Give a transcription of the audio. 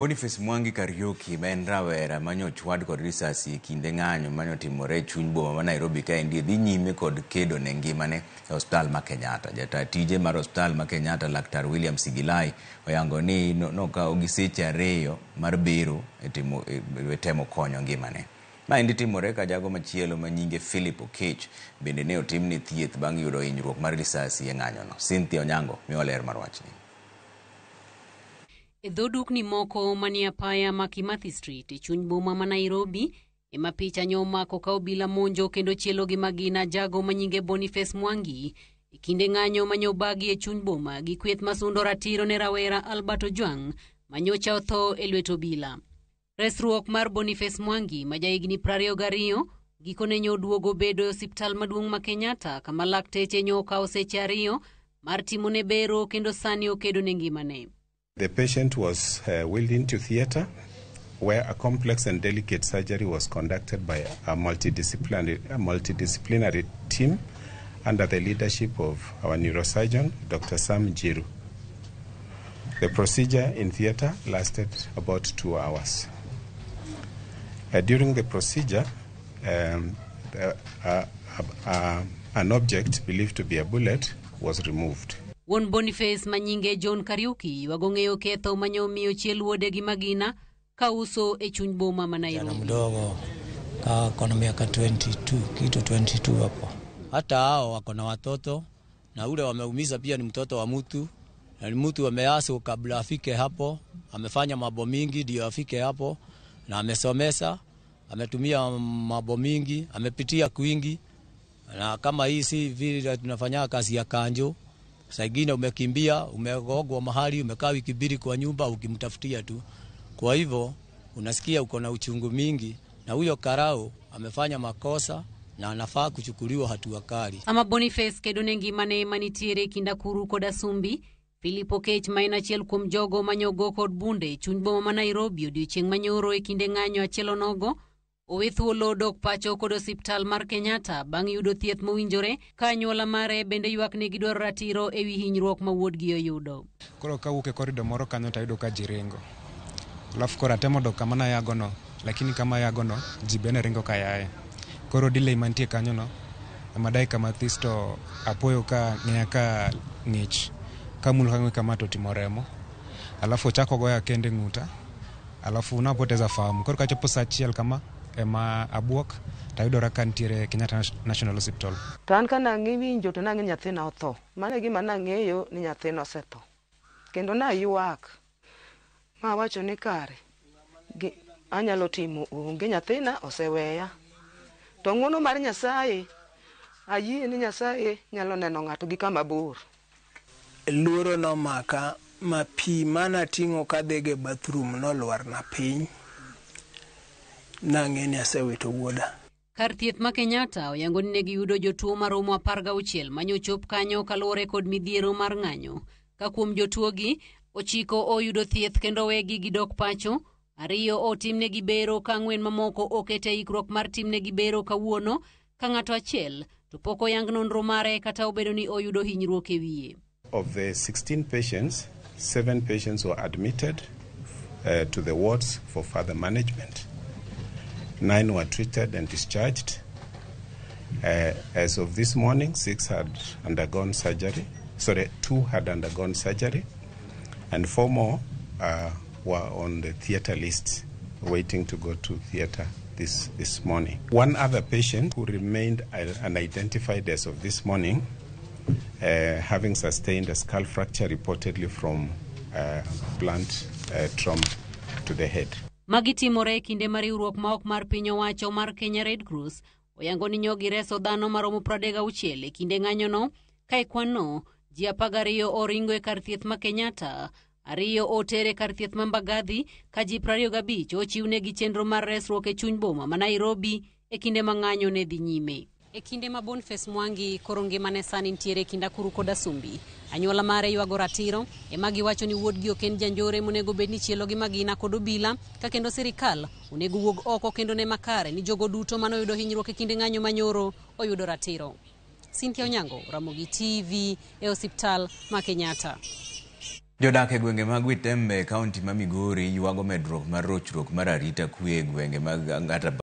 Boniface Mwangi Kariuki ben rawera manyo chwad kod risasi kinde ng'anyo manyo timore chuny boma ma Nairobi ka endi dhi nyime kod kedo ne ngimane e hospital ma Kenyatta. Jata tije mar hospital ma Kenyatta Laktar William Sigilai oyango ni nokawo gi seche 2 mar biro e temo konyo ngimane. Ma endi timore ka jago machielo manyinge Philip Okech bende ne otimni thieth bang' yudo hinyruok mar risasi e ng'anyono. Cynthia Onyango miwa ler mar wachni. E dhodukni moko manie apaya ma Kimathi Street e chuny boma ma Nairobi ema picha nyomako ka obila monjo kendo chielo gi magina jago manyinge Boniface Mwangi e kinde ng'anyo manyobagi e chuny boma gi kweth masundo ratiro ne rawera Albert Ojwang manyocha otho e lwet obila. Resruok mar Boniface Mwangi ma jahigni 22 gikone nyoduogo bedo e osiptal maduong' ma Kenyatta kama lakteche nyokawo seche 2 mar timone bero kendo sani okedo ne ngimane. The patient was wheeled into theater where a complex and delicate surgery was conducted by a multidisciplinary team under the leadership of our neurosurgeon, Dr. Sam Jiru. The procedure in theater lasted about 2 hours. During the procedure, an object believed to be a bullet was removed. Won Boniface manyinge John Kariuki wagong'eyo ketho manyomiyo chiel wuode gi magina ka uso e chuny boma ma Nairobi. Jana mdogo ka kona miaka 22 kitu 22 hapo. Hata hao wako na watoto na ule wameumiza pia ni mtoto wa mtu. Na mtu ameasi kabla afike hapo, amefanya mambo mingi ndio afike hapo na amesomesa, ametumia mambo mingi, amepitia kwingi. Na kama hii si vile tunafanya kazi ya kanjo. Saingine umekimbia, umegogwa mahali, umekaa wiki 2 kwa nyumba ukimtafutia tu. Kwa hivyo unasikia uko na uchungu mingi na huyo karao amefanya makosa na anafaa kuchukuliwa hatua kali. Ama Boniface kedone ngimane manitiere kindakuru koda sumbi. Philip Okech maina chiel kuom jogo manyogo kod bunde chuny boma ma Nairobi odiochieng' manyoro e kinde ng'anyo achielo nogo. Owethuolo dok pacho kod osiptal mar Kenyatta bang' yudo thieth mowinjore ka anyuola mare bende ywak ne gidwaro ratiro ewi hinyruok ma wuodgi oyudo. Koro kawuok e korido moro kanyo tayudo ka ji ringo. Alafu koro atemo dok kama nayagono, lakini kama yagono ji bende ringo ka yaye. Koro delay mantie kanyono ema dakika mathis to apoyo ka ng'eya ka ng'ich kamulo kang'we kama to timo remo. Alafu chako goya kende ng'uta. Alafu napoteza fahamu. Koro kachopo saa 1 kama ema abuok tayudora ka ntiere Kenyatta National Hospital. To an kana ng'iwinjo to nang'e nyathina otho. Mane gima nang'eyo ni nyathina osetho. Kendo na ywak. Ma wacho ni kare anyalo timo onge nyathina oseweya. To ng'wono mar Nyasaye ayie ni Nyasaye nyalo neno ng'ato gi kama bor. Luoro no maka ma pi mana ting'o kadhege bathroom no lwar na piny. Nang'eni asewito wuoda. Kar thieth ma Kenyatta oyango ni negiyudo jotuo maromo 16 manyochop kanyo kaluwore kod midhiero mar ng'anyo. Ka kuom jotuogi 9 oyudo thieth kendo wegi gidok pacho, 2 otimnegi bero ka 4 mamoko okete ikruok mar timnegi bero kawuono ka ng'ato achiel to pok oyang nonro mare kata obedo ni oyudo hinyruok e wiye. Of the 16 patients, 7 patients were admitted to the wards for further management. 9 were treated and discharged. As of this morning, 6 had undergone surgery. 2 had undergone surgery, and 4 more were on the theater list, waiting to go to theater this morning. 1 other patient who remained unidentified as of this morning, having sustained a skull fracture reportedly from blunt trauma to the head. Magitimore kinde mariwruok ma ok mar piny owacho mar Kenya Red Cross oyango ni nyogi reso dhano maromo 36 e kinde ng'anyono ka ikwano ji 12 oringo e kar thieth ma Kenyatta, 2 otere kar thieth ma Mbagathi ka ji 25 ochiwnegi chenro mar resruok e chuny boma ma Nairobi e kinde ma ng'anyo ne dhi nyime. E kinde ma Boniface Mwangi koro ngimane sani ntiere kindakuru koda sumbi, anyuola mare ywago ratiro ema giwacho ni wuodgi ok en janjore monego bed ni chielo gi magina kod obila ka kendo sirikal onego wuog oko kendo ne makare ni jogo duto manoyudo hinyruok e kinde ng'anyo manyoro oyudo ratiro. Cynthia Onyango, Ramogi TV e osiptal ma Kenyatta. Jodak e gwenge mag Witembe, kaunti ma Migori, yuago medruok mar rochruok mar arita kwe e gwenge mag Angata